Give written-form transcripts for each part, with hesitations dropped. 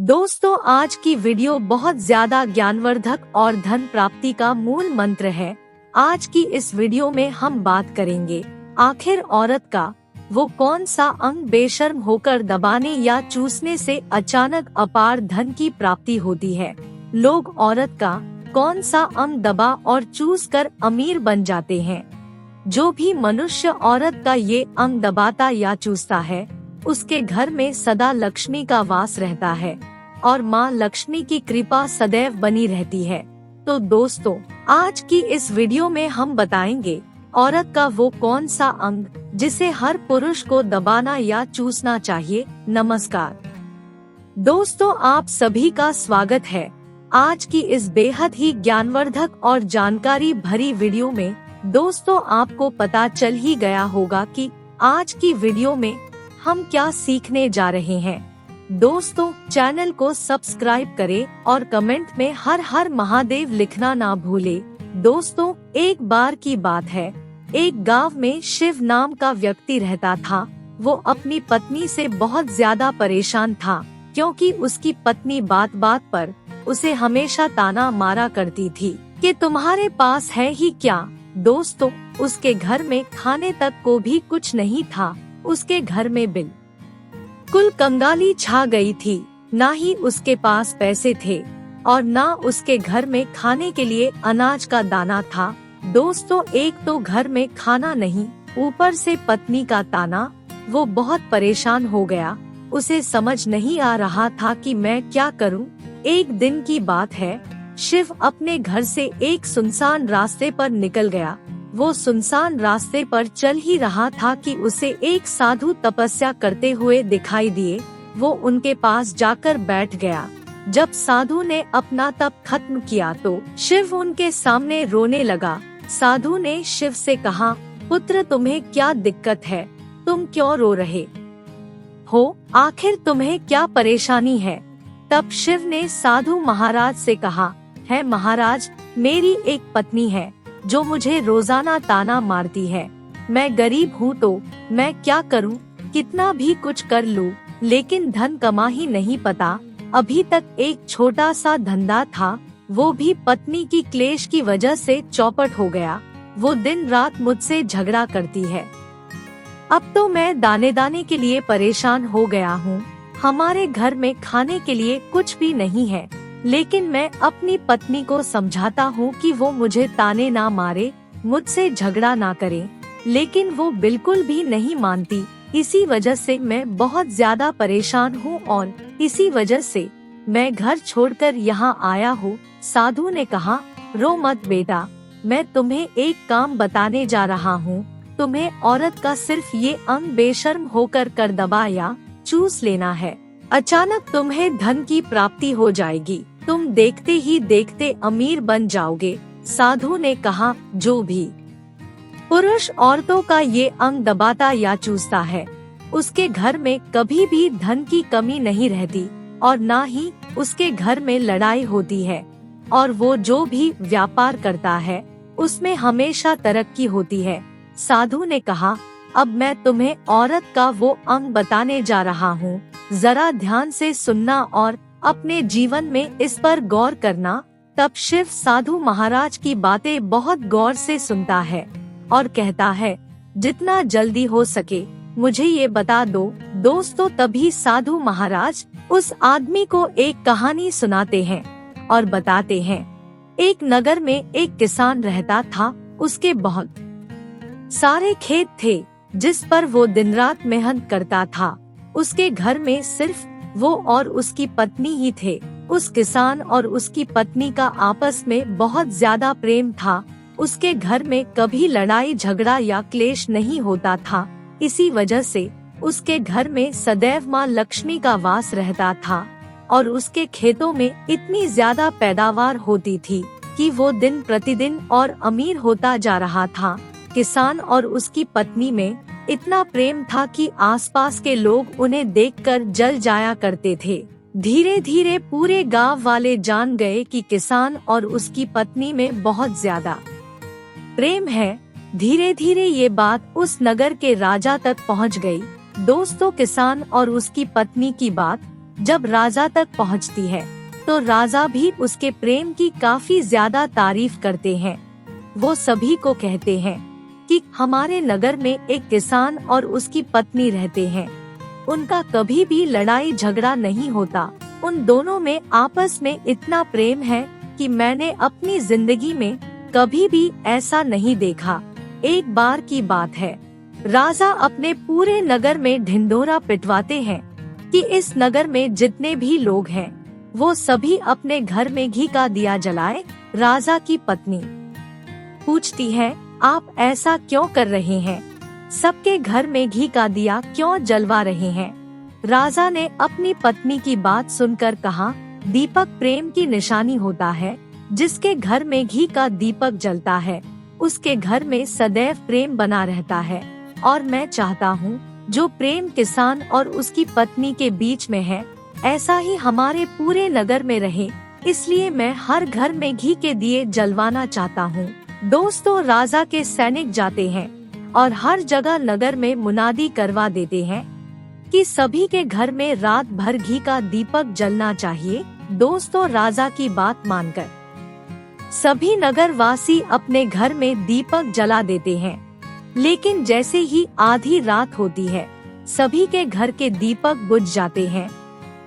दोस्तों, आज की वीडियो बहुत ज्यादा ज्ञानवर्धक और धन प्राप्ति का मूल मंत्र है। आज की इस वीडियो में हम बात करेंगे आखिर औरत का वो कौन सा अंग बेशर्म होकर दबाने या चूसने से अचानक अपार धन की प्राप्ति होती है। लोग औरत का कौन सा अंग दबा और चूस कर अमीर बन जाते हैं। जो भी मनुष्य औरत का ये अंग दबाता या चूसता है, उसके घर में सदा लक्ष्मी का वास रहता है और माँ लक्ष्मी की कृपा सदैव बनी रहती है। तो दोस्तों, आज की इस वीडियो में हम बताएंगे औरत का वो कौन सा अंग जिसे हर पुरुष को दबाना या चूसना चाहिए। नमस्कार दोस्तों, आप सभी का स्वागत है आज की इस बेहद ही ज्ञानवर्धक और जानकारी भरी वीडियो में। दोस्तों, आपको पता चल ही गया होगा कि आज की वीडियो में हम क्या सीखने जा रहे हैं। दोस्तों, चैनल को सब्सक्राइब करें और कमेंट में हर हर महादेव लिखना ना भूले। दोस्तों, एक बार की बात है, एक गांव में शिव नाम का व्यक्ति रहता था। वो अपनी पत्नी से बहुत ज्यादा परेशान था, क्योंकि उसकी पत्नी बात बात पर उसे हमेशा ताना मारा करती थी कि तुम्हारे पास है ही क्या। दोस्तों, उसके घर में खाने तक को भी कुछ नहीं था। उसके घर में बिल्कुल कंगाली छा गई थी। ना ही उसके पास पैसे थे और ना उसके घर में खाने के लिए अनाज का दाना था। दोस्तों, एक तो घर में खाना नहीं, ऊपर से पत्नी का ताना। वो बहुत परेशान हो गया। उसे समझ नहीं आ रहा था कि मैं क्या करूं। एक दिन की बात है, शिव अपने घर से एक सुनसान रास्ते पर निकल गया। वो सुनसान रास्ते पर चल ही रहा था कि उसे एक साधु तपस्या करते हुए दिखाई दिए। वो उनके पास जाकर बैठ गया। जब साधु ने अपना तप खत्म किया तो शिव उनके सामने रोने लगा। साधु ने शिव से कहा, पुत्र, तुम्हें क्या दिक्कत है? तुम क्यों रो रहे हो? आखिर तुम्हें क्या परेशानी है? तब शिव ने साधु महाराज से कहा, है महाराज, मेरी एक पत्नी है जो मुझे रोजाना ताना मारती है। मैं गरीब हूँ तो मैं क्या करूँ? कितना भी कुछ कर लूँ, लेकिन धन कमा ही नहीं पता। अभी तक एक छोटा सा धंधा था, वो भी पत्नी की क्लेश की वजह से चौपट हो गया। वो दिन रात मुझसे झगड़ा करती है। अब तो मैं दाने दाने के लिए परेशान हो गया हूँ। हमारे घर में खाने के लिए कुछ भी नहीं है, लेकिन मैं अपनी पत्नी को समझाता हूँ कि वो मुझे ताने ना मारे, मुझसे झगड़ा ना करे, लेकिन वो बिल्कुल भी नहीं मानती। इसी वजह से मैं बहुत ज्यादा परेशान हूँ और इसी वजह से मैं घर छोड़कर यहाँ आया हूँ। साधु ने कहा, रो मत बेटा, मैं तुम्हें एक काम बताने जा रहा हूँ। तुम्हें औरत का सिर्फ ये अंग बेशर्म होकर कर दबा या चूस लेना है। अचानक तुम्हें धन की प्राप्ति हो जाएगी। तुम देखते ही देखते अमीर बन जाओगे। साधु ने कहा, जो भी पुरुष औरतों का ये अंग दबाता या चूसता है, उसके घर में कभी भी धन की कमी नहीं रहती और ना ही उसके घर में लड़ाई होती है। और वो जो भी व्यापार करता है, उसमें हमेशा तरक्की होती है। साधु ने कहा, अब मैं तुम्हें औरत का वो अंग बताने जा रहा हूँ। जरा ध्यान से सुनना और अपने जीवन में इस पर गौर करना। तब शिव साधु महाराज की बातें बहुत गौर से सुनता है और कहता है, जितना जल्दी हो सके मुझे ये बता दो। दोस्तों, तभी साधु महाराज उस आदमी को एक कहानी सुनाते हैं और बताते हैं, एक नगर में एक किसान रहता था। उसके बहुत सारे खेत थे जिस पर वो दिन रात मेहनत करता था। उसके घर में सिर्फ वो और उसकी पत्नी ही थे। उस किसान और उसकी पत्नी का आपस में बहुत ज्यादा प्रेम था। उसके घर में कभी लड़ाई झगड़ा या क्लेश नहीं होता था। इसी वजह से उसके घर में सदैव माँ लक्ष्मी का वास रहता था और उसके खेतों में इतनी ज्यादा पैदावार होती थी कि वो दिन प्रतिदिन और अमीर होता जा रहा था। किसान और उसकी पत्नी में इतना प्रेम था कि आसपास के लोग उन्हें देखकर जल जाया करते थे। धीरे धीरे पूरे गांव वाले जान गए कि किसान और उसकी पत्नी में बहुत ज्यादा प्रेम है। धीरे धीरे ये बात उस नगर के राजा तक पहुंच गई। दोस्तों, किसान और उसकी पत्नी की बात जब राजा तक पहुंचती है तो राजा भी उसके प्रेम की काफी ज्यादा तारीफ करते हैं। वो सभी को कहते हैं कि हमारे नगर में एक किसान और उसकी पत्नी रहते हैं। उनका कभी भी लड़ाई झगड़ा नहीं होता। उन दोनों में आपस में इतना प्रेम है कि मैंने अपनी जिंदगी में कभी भी ऐसा नहीं देखा। एक बार की बात है, राजा अपने पूरे नगर में ढिंढोरा पिटवाते हैं कि इस नगर में जितने भी लोग हैं वो सभी अपने घर में घी का दिया जलाए। राजा की पत्नी पूछती है, आप ऐसा क्यों कर रहे हैं? सबके घर में घी का दिया क्यों जलवा रहे हैं? राजा ने अपनी पत्नी की बात सुनकर कहा, दीपक प्रेम की निशानी होता है। जिसके घर में घी का दीपक जलता है उसके घर में सदैव प्रेम बना रहता है। और मैं चाहता हूँ जो प्रेम किसान और उसकी पत्नी के बीच में है ऐसा ही हमारे पूरे नगर में रहे। इसलिए मैं हर घर में घी के दिए जलवाना चाहता हूँ। दोस्तों, राजा के सैनिक जाते हैं और हर जगह नगर में मुनादी करवा देते हैं कि सभी के घर में रात भर घी का दीपक जलना चाहिए। दोस्तों, राजा की बात मानकर सभी नगर वासी अपने घर में दीपक जला देते हैं। लेकिन जैसे ही आधी रात होती है सभी के घर के दीपक बुझ जाते हैं,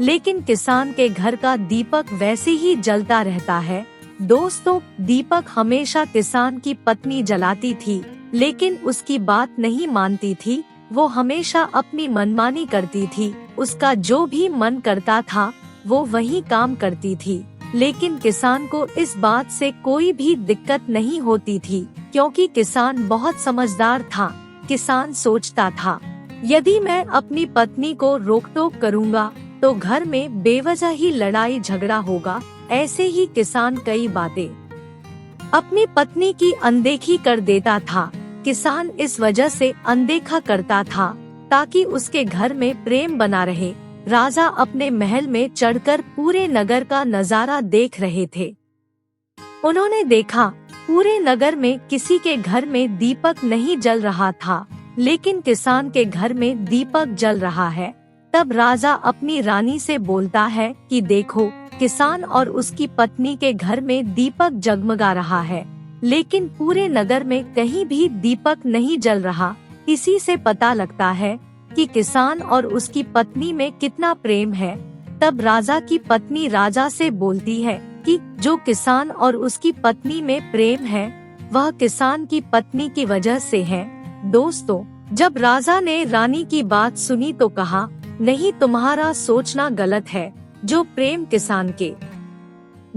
लेकिन किसान के घर का दीपक वैसे ही जलता रहता है। दोस्तों, दीपक हमेशा किसान की पत्नी जलाती थी, लेकिन उसकी बात नहीं मानती थी। वो हमेशा अपनी मनमानी करती थी। उसका जो भी मन करता था वो वही काम करती थी। लेकिन किसान को इस बात से कोई भी दिक्कत नहीं होती थी, क्योंकि किसान बहुत समझदार था। किसान सोचता था, यदि मैं अपनी पत्नी को रोक टोक करूँगा तो घर में बेवजह ही लड़ाई झगड़ा होगा। ऐसे ही किसान कई बातें अपनी पत्नी की अनदेखी कर देता था। किसान इस वजह से अनदेखा करता था ताकि उसके घर में प्रेम बना रहे। राजा अपने महल में चढ़कर पूरे नगर का नजारा देख रहे थे। उन्होंने देखा पूरे नगर में किसी के घर में दीपक नहीं जल रहा था, लेकिन किसान के घर में दीपक जल रहा है। तब राजा अपनी रानी से बोलता है कि देखो, किसान और उसकी पत्नी के घर में दीपक जगमगा रहा है, लेकिन पूरे नगर में कहीं भी दीपक नहीं जल रहा। इसी से पता लगता है कि किसान और उसकी पत्नी में कितना प्रेम है। तब राजा की पत्नी राजा से बोलती है कि जो किसान और उसकी पत्नी में प्रेम है वह किसान की पत्नी की वजह से है। दोस्तों, जब राजा ने रानी की बात सुनी तो कहा, नहीं, तुम्हारा सोचना गलत है। जो प्रेम किसान के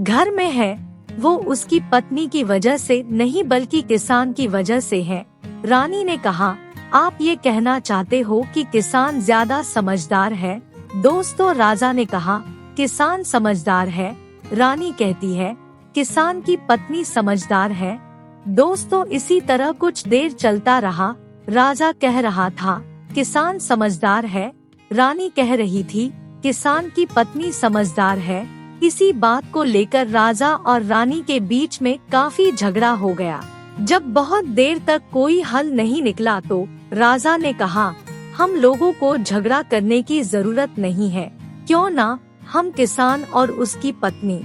घर में है वो उसकी पत्नी की वजह से नहीं बल्कि किसान की वजह से है। रानी ने कहा, आप ये कहना चाहते हो कि किसान ज्यादा समझदार है? दोस्तों, राजा ने कहा, किसान समझदार है। रानी कहती है, किसान की पत्नी समझदार है। दोस्तों, इसी तरह कुछ देर चलता रहा। राजा कह रहा था, किसान समझदार है। रानी कह रही थी, किसान की पत्नी समझदार है। इसी बात को लेकर राजा और रानी के बीच में काफी झगड़ा हो गया। जब बहुत देर तक कोई हल नहीं निकला तो राजा ने कहा, हम लोगों को झगड़ा करने की जरूरत नहीं है। क्यों ना हम किसान और उसकी पत्नी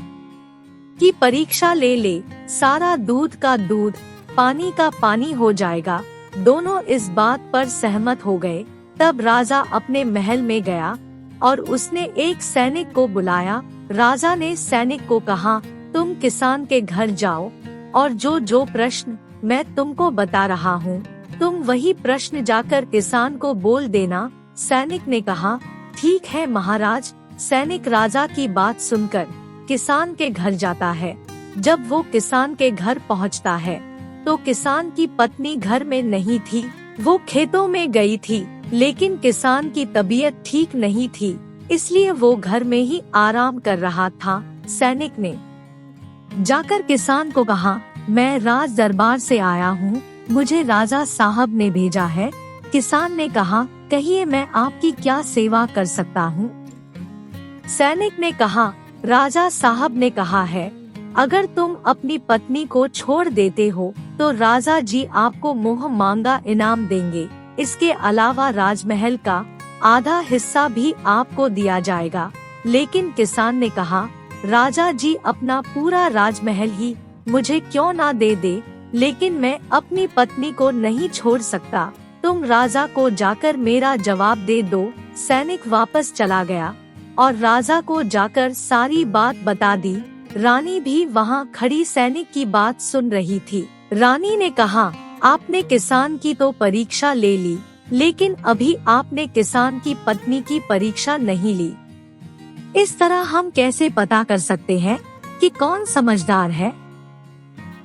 की परीक्षा ले। सारा दूध का दूध, पानी का पानी हो जाएगा। दोनों इस बात पर सहमत हो गए। तब राजा अपने महल में गया और उसने एक सैनिक को बुलाया। राजा ने सैनिक को कहा, तुम किसान के घर जाओ और जो प्रश्न मैं तुमको बता रहा हूँ तुम वही प्रश्न जाकर किसान को बोल देना। सैनिक ने कहा, ठीक है महाराज। सैनिक राजा की बात सुनकर किसान के घर जाता है। जब वो किसान के घर पहुँचता है तो किसान की पत्नी घर में नहीं थी, वो खेतों में गई थी। लेकिन किसान की तबीयत ठीक नहीं थी, इसलिए वो घर में ही आराम कर रहा था। सैनिक ने जाकर किसान को कहा, मैं राज दरबार से आया हूँ, मुझे राजा साहब ने भेजा है। किसान ने कहा, कहिए मैं आपकी क्या सेवा कर सकता हूँ? सैनिक ने कहा, राजा साहब ने कहा है, अगर तुम अपनी पत्नी को छोड़ देते हो तो राजा जी आपको मुँह मांगा इनाम देंगे। इसके अलावा राजमहल का आधा हिस्सा भी आपको दिया जाएगा। लेकिन किसान ने कहा, राजा जी अपना पूरा राजमहल ही मुझे क्यों ना दे दे, लेकिन मैं अपनी पत्नी को नहीं छोड़ सकता। तुम राजा को जाकर मेरा जवाब दे दो। सैनिक वापस चला गया और राजा को जाकर सारी बात बता दी। रानी भी वहाँ खड़ी सैनिक की बात सुन रही थी। रानी ने कहा, आपने किसान की तो परीक्षा ले ली, लेकिन अभी आपने किसान की पत्नी की परीक्षा नहीं ली। इस तरह हम कैसे पता कर सकते हैं कि कौन समझदार है?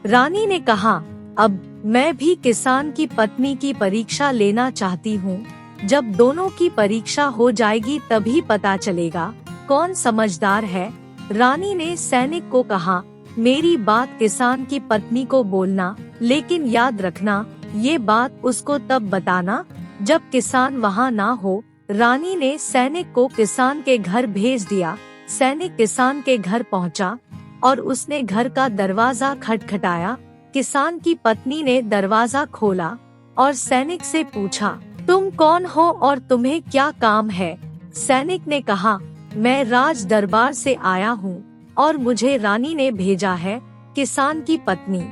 रानी ने कहा, अब मैं भी किसान की पत्नी की परीक्षा लेना चाहती हूँ। जब दोनों की परीक्षा हो जाएगी तभी पता चलेगा कौन समझदार है। रानी ने सैनिक को कहा, मेरी बात किसान की पत्नी को बोलना, लेकिन याद रखना ये बात उसको तब बताना जब किसान वहाँ ना हो। रानी ने सैनिक को किसान के घर भेज दिया। सैनिक किसान के घर पहुँचा और उसने घर का दरवाजा खटखटाया। किसान की पत्नी ने दरवाजा खोला और सैनिक से पूछा, तुम कौन हो और तुम्हें क्या काम है? सैनिक ने कहा, मैं राज दरबार से आया हूँ और मुझे रानी ने भेजा है। किसान की पत्नी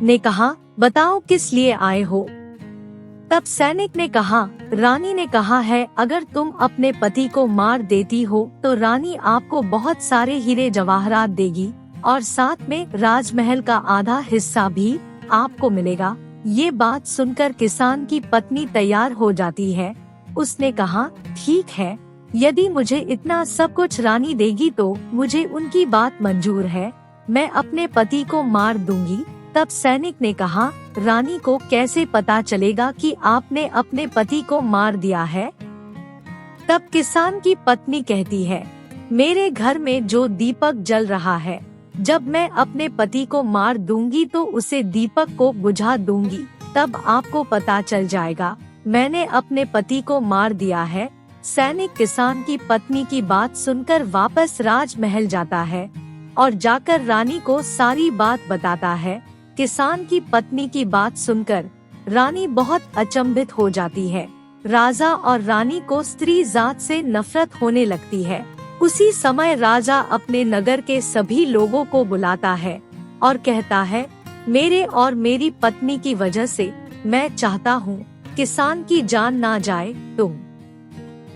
ने कहा, बताओ किस लिए आए हो? तब सैनिक ने कहा, रानी ने कहा है अगर तुम अपने पति को मार देती हो तो रानी आपको बहुत सारे हीरे जवाहरात देगी और साथ में राजमहल का आधा हिस्सा भी आपको मिलेगा। ये बात सुनकर किसान की पत्नी तैयार हो जाती है। उसने कहा, ठीक है, यदि मुझे इतना सब कुछ रानी देगी तो मुझे उनकी बात मंजूर है। मैं अपने पति को मार दूंगी। तब सैनिक ने कहा, रानी को कैसे पता चलेगा कि आपने अपने पति को मार दिया है? तब किसान की पत्नी कहती है, मेरे घर में जो दीपक जल रहा है, जब मैं अपने पति को मार दूंगी तो उसे दीपक को बुझा दूंगी, तब आपको पता चल जाएगा मैंने अपने पति को मार दिया है। सैनिक किसान की पत्नी की बात सुनकर वापस राजमहल जाता है और जाकर रानी को सारी बात बताता है। किसान की पत्नी की बात सुनकर रानी बहुत अचंभित हो जाती है। राजा और रानी को स्त्री जात से नफरत होने लगती है। उसी समय राजा अपने नगर के सभी लोगों को बुलाता है और कहता है, मेरे और मेरी पत्नी की वजह से मैं चाहता हूँ किसान की जान ना जाए। तुम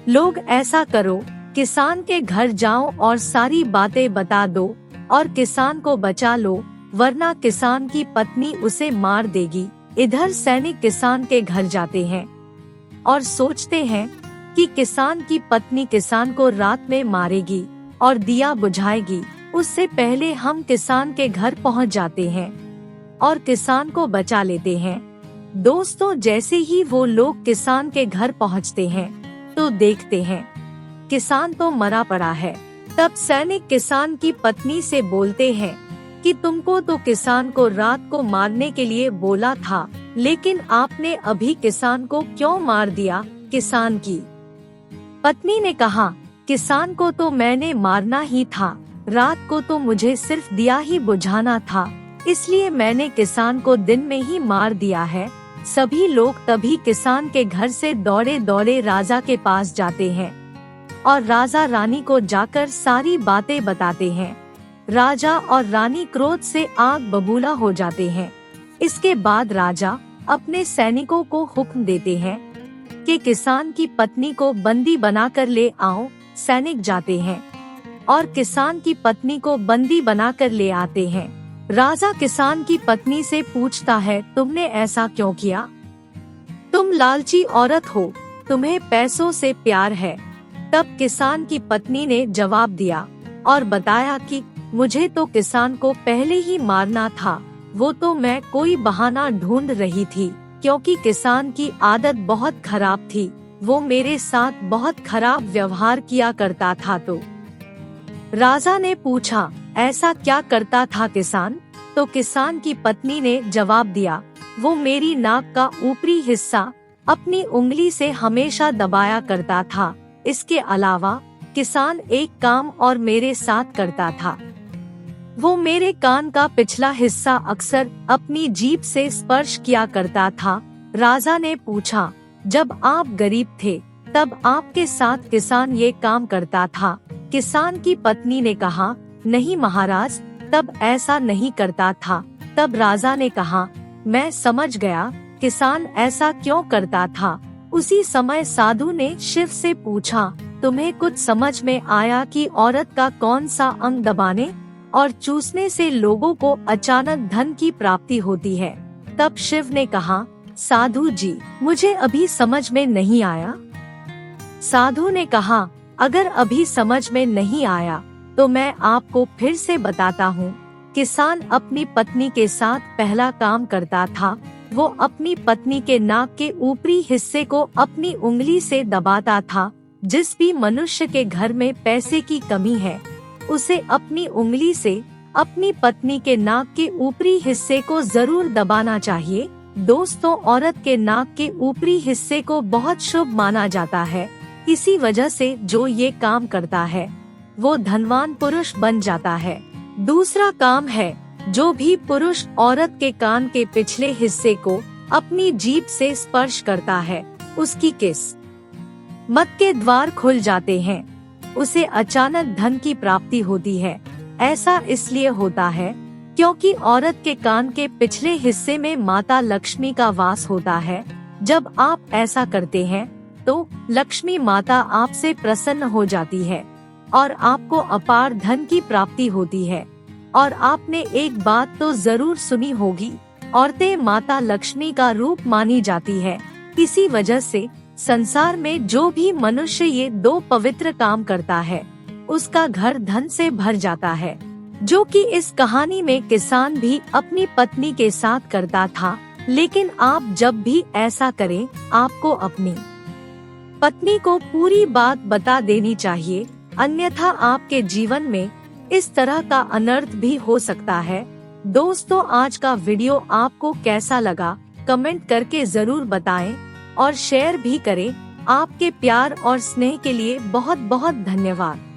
लोग ऐसा करो, किसान के घर जाओ और सारी बातें बता दो और किसान को बचा लो, वरना किसान की पत्नी उसे मार देगी। इधर सैनिक किसान के घर जाते हैं और सोचते हैं कि किसान की पत्नी किसान को रात में मारेगी और दिया बुझाएगी। उससे पहले हम किसान के घर पहुंच जाते हैं और किसान को बचा लेते हैं। दोस्तों, जैसे ही वो लोग किसान के घर पहुंचते हैं तो देखते हैं किसान तो मरा पड़ा है। तब सैनिक किसान की पत्नी से बोलते हैं कि तुमको तो किसान को रात को मारने के लिए बोला था, लेकिन आपने अभी किसान को क्यों मार दिया? किसान की पत्नी ने कहा, किसान को तो मैंने मारना ही था, रात को तो मुझे सिर्फ दिया ही बुझाना था, इसलिए मैंने किसान को दिन में ही मार दिया है। सभी लोग तभी किसान के घर से दौड़े दौड़े राजा के पास जाते हैं और राजा रानी को जाकर सारी बातें बताते हैं। राजा और रानी क्रोध से आग बबूला हो जाते हैं। इसके बाद राजा अपने सैनिकों को हुक्म देते हैं कि किसान की पत्नी को बंदी बनाकर ले आओ। सैनिक जाते हैं और किसान की पत्नी को बंदी बनाकर ले आते हैं। राजा किसान की पत्नी से पूछता है, तुमने ऐसा क्यों किया? तुम लालची औरत हो, तुम्हें पैसों से प्यार है। तब किसान की पत्नी ने जवाब दिया और बताया कि मुझे तो किसान को पहले ही मारना था, वो तो मैं कोई बहाना ढूंढ रही थी, क्योंकि किसान की आदत बहुत खराब थी, वो मेरे साथ बहुत खराब व्यवहार किया करता था। तो राजा ने पूछा, ऐसा क्या करता था किसान? तो किसान की पत्नी ने जवाब दिया, वो मेरी नाक का ऊपरी हिस्सा अपनी उंगली से हमेशा दबाया करता था। इसके अलावा किसान एक काम और मेरे साथ करता था, वो मेरे कान का पिछला हिस्सा अक्सर अपनी जीभ से स्पर्श किया करता था। राजा ने पूछा, जब आप गरीब थे तब आपके साथ किसान ये काम करता था किसान की पत्नी ने कहा, नहीं महाराज, तब ऐसा नहीं करता था। तब राजा ने कहा, मैं समझ गया किसान ऐसा क्यों करता था। उसी समय साधु ने शिव से पूछा, तुम्हें कुछ समझ में आया कि औरत का कौन सा अंग दबाने और चूसने से लोगों को अचानक धन की प्राप्ति होती है। तब शिव ने कहा, साधु जी, मुझे अभी समझ में नहीं आया। साधु ने कहा, अगर अभी समझ में नहीं आया तो मैं आपको फिर से बताता हूँ। किसान अपनी पत्नी के साथ पहला काम करता था, वो अपनी पत्नी के नाक के ऊपरी हिस्से को अपनी उंगली से दबाता था। जिस भी मनुष्य के घर में पैसे की कमी है, उसे अपनी उंगली से अपनी पत्नी के नाक के ऊपरी हिस्से को जरूर दबाना चाहिए। दोस्तों, औरत के नाक के ऊपरी हिस्से को बहुत शुभ माना जाता है। इसी वजह से जो ये काम करता है वो धनवान पुरुष बन जाता है। दूसरा काम है, जो भी पुरुष औरत के कान के पिछले हिस्से को अपनी जीभ से स्पर्श करता है, उसकी किस्मत के द्वार खुल जाते हैं, उसे अचानक धन की प्राप्ति होती है। ऐसा इसलिए होता है क्योंकि औरत के कान के पिछले हिस्से में माता लक्ष्मी का वास होता है। जब आप ऐसा करते हैं तो लक्ष्मी माता आपसे प्रसन्न हो जाती है और आपको अपार धन की प्राप्ति होती है। और आपने एक बात तो जरूर सुनी होगी, औरतें माता लक्ष्मी का रूप मानी जाती है। इसी वजह से संसार में जो भी मनुष्य ये दो पवित्र काम करता है, उसका घर धन से भर जाता है। जो कि इस कहानी में किसान भी अपनी पत्नी के साथ करता था। लेकिन आप जब भी ऐसा करें, आपको अपनी पत्नी को पूरी बात बता देनी चाहिए, अन्यथा आपके जीवन में इस तरह का अनर्थ भी हो सकता है। दोस्तों, आज का वीडियो आपको कैसा लगा कमेंट करके जरूर बताएं और शेयर भी करें। आपके प्यार और स्नेह के लिए बहुत बहुत धन्यवाद।